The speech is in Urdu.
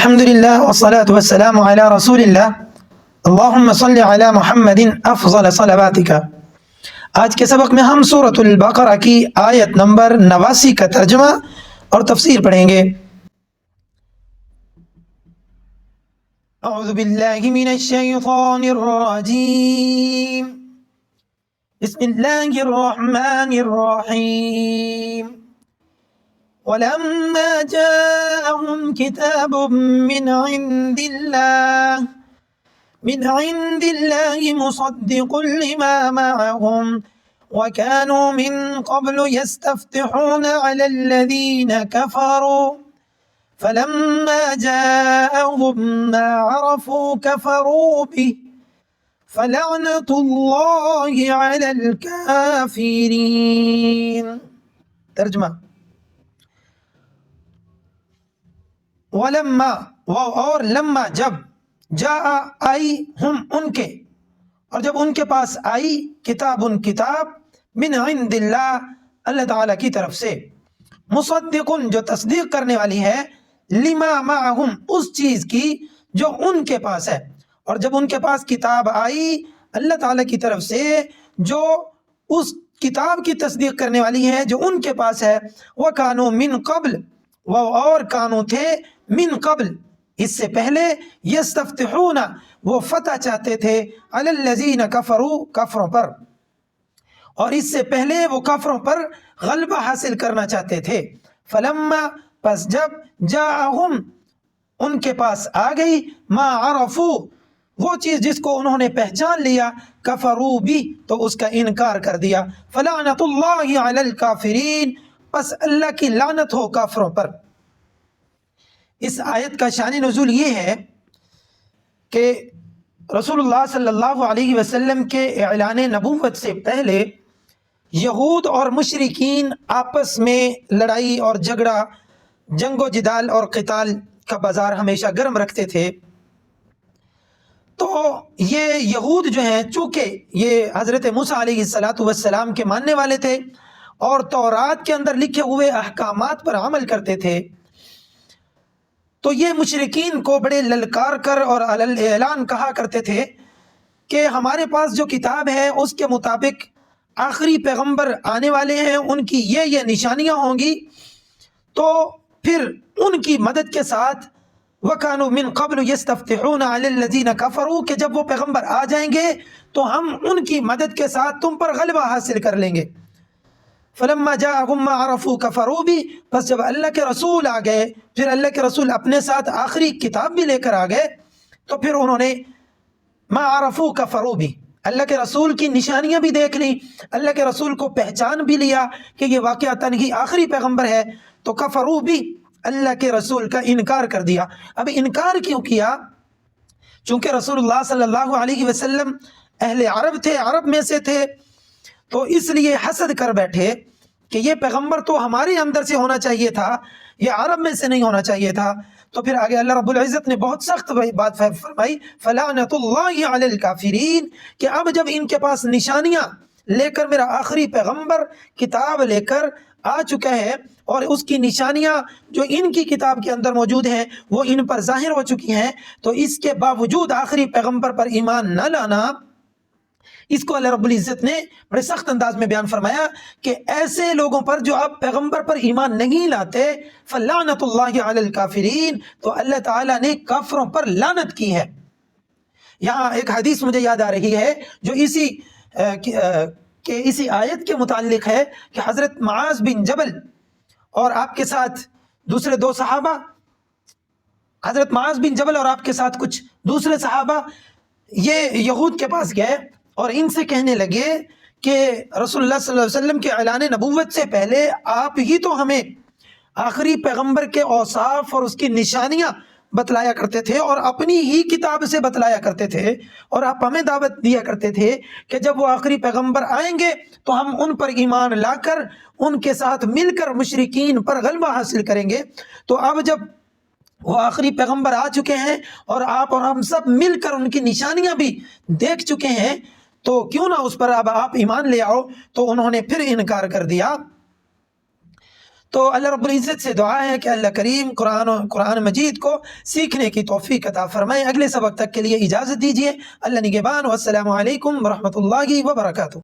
الحمد للہ والصلاة والسلام علی رسول اللہ اللہم صلی علی محمد افضل صلواتک۔ آج کے سبق میں ہم سورۃ البقرہ کی آیت نمبر 89 کا ترجمہ اور تفسیر پڑھیں گے۔ اعوذ باللہ من الشیطان الرجیم، بسم اللہ الرحمن الرحیم۔ وَلَمَّا جَاءَهُمْ كِتَابٌ مِّنْ عِندِ اللَّهِ مُصَدِّقٌ لِّمَا مَعَهُمْ وَكَانُوا مِن قَبْلُ يَسْتَفْتِحُونَ عَلَى الَّذِينَ كَفَرُوا فَلَمَّا جَاءَهُم مَّا عَرَفُوا كَفَرُوا بِهِ فَلَعْنَةُ اللَّهِ عَلَى الْكَافِرِينَ۔ ترجمہ: ولما اور لما جب جاء آئی ہم ان کے اور جب ان کے پاس آئی کتاب کتاب من عند اللہ اللہ تعالیٰ کی طرف سے، مصدق جو تصدیق کرنے والی ہے، لما معہم اس چیز کی جو ان کے پاس ہے، اور جب ان کے پاس کتاب آئی اللہ تعالیٰ کی طرف سے جو اس کتاب کی تصدیق کرنے والی ہے جو ان کے پاس ہے، وَكَانُوا مِن قبل وہ اور کانو تھے من قبل اس سے پہلے، یستفتحون وہ فتح چاہتے تھے، علی الذین کفروا کفروں پر، اور اس سے پہلے وہ کفروں پر غلبہ حاصل کرنا چاہتے تھے۔ فلما پس جب جاءہم ان کے پاس آ گئی، ما عرفوا وہ چیز جس کو انہوں نے پہچان لیا، کفروا بھی تو اس کا انکار کر دیا۔ فلعنۃ اللہ علی الکافرین پس اللہ کی لعنت ہو کافروں پر۔ اس آیت کا شان نزول یہ ہے کہ رسول اللہ صلی اللہ علیہ وسلم کے اعلان نبوت سے پہلے یہود اور مشرکین آپس میں لڑائی اور جھگڑا، جنگ و جدال اور قتال کا بازار ہمیشہ گرم رکھتے تھے۔ تو یہ یہود جو ہیں، چونکہ یہ حضرت موسیٰ علیہ السلام کے ماننے والے تھے اور تورات کے اندر لکھے ہوئے احکامات پر عمل کرتے تھے، تو یہ مشرکین کو بڑے للکار کر اور اعلان کہا کرتے تھے کہ ہمارے پاس جو کتاب ہے اس کے مطابق آخری پیغمبر آنے والے ہیں، ان کی یہ نشانیاں ہوں گی، تو پھر ان کی مدد کے ساتھ وَكَانُوا مِن قَبْلُ يَسْتَفْتِحُونَ عَلَى الَّذِينَ كَفَرُوا کہ جب وہ پیغمبر آ جائیں گے تو ہم ان کی مدد کے ساتھ تم پر غلبہ حاصل کر لیں گے۔ فلما جاءہم ما عرفوا کفروا بھی بس جب اللہ کے رسول آ گئے، پھر اللہ کے رسول اپنے ساتھ آخری کتاب بھی لے کر آ گئے، تو پھر انہوں نے ما عرفوا کفروا بھی اللہ کے رسول کی نشانیاں بھی دیکھ لی، اللہ کے رسول کو پہچان بھی لیا کہ یہ واقعتاً ہی آخری پیغمبر ہے، تو کفروا بھی اللہ کے رسول کا انکار کر دیا۔ اب انکار کیوں کیا؟ چونکہ رسول اللہ صلی اللہ علیہ وسلم اہل عرب تھے، عرب میں سے تھے، تو اس لیے حسد کر بیٹھے کہ یہ پیغمبر تو ہمارے اندر سے ہونا چاہیے تھا، یہ عرب میں سے نہیں ہونا چاہیے تھا۔ تو پھر آگے اللہ رب العزت نے بہت سخت بات فرمائی، فلعنۃ اللہ علی الکافرین کہ اب جب ان کے پاس نشانیاں لے کر میرا آخری پیغمبر کتاب لے کر آ چکا ہے اور اس کی نشانیاں جو ان کی کتاب کے اندر موجود ہیں وہ ان پر ظاہر ہو چکی ہیں، تو اس کے باوجود آخری پیغمبر پر ایمان نہ لانا، اس کو اللہ رب العزت نے بڑے سخت انداز میں بیان فرمایا کہ ایسے لوگوں پر جو اب پیغمبر پر ایمان نہیں لاتے، فلعنۃ اللہ علی الکافرین تو اللہ تعالیٰ نے کافروں پر لعنت کی ہے۔ یہاں ایک حدیث مجھے یاد آ رہی ہے جو اسی آیت کے متعلق ہے کہ حضرت معاذ بن جبل اور آپ کے ساتھ دوسرے دو صحابہ، حضرت معاذ بن جبل اور آپ کے ساتھ کچھ دوسرے صحابہ یہ یہود کے پاس گئے اور ان سے کہنے لگے کہ رسول اللہ صلی اللہ علیہ وسلم کے اعلان نبوت سے پہلے آپ ہی تو ہمیں آخری پیغمبر کے اوصاف اور اس کی نشانیاں بتلایا کرتے تھے اور اپنی ہی کتاب سے بتلایا کرتے تھے، اور آپ ہمیں دعوت دیا کرتے تھے کہ جب وہ آخری پیغمبر آئیں گے تو ہم ان پر ایمان لا کر ان کے ساتھ مل کر مشرکین پر غلبہ حاصل کریں گے۔ تو اب جب وہ آخری پیغمبر آ چکے ہیں اور آپ اور ہم سب مل کر ان کی نشانیاں بھی دیکھ چکے ہیں، تو کیوں نہ اس پر اب آپ ایمان لے آؤ، تو انہوں نے پھر انکار کر دیا۔ تو اللہ رب العزت سے دعا ہے کہ اللہ کریم قرآن مجید کو سیکھنے کی توفیق عطا فرمائے۔ اگلے سبق تک کے لیے اجازت دیجیے۔ اللہ نگہبان، والسلام علیکم ورحمۃ اللہ وبرکاتہ۔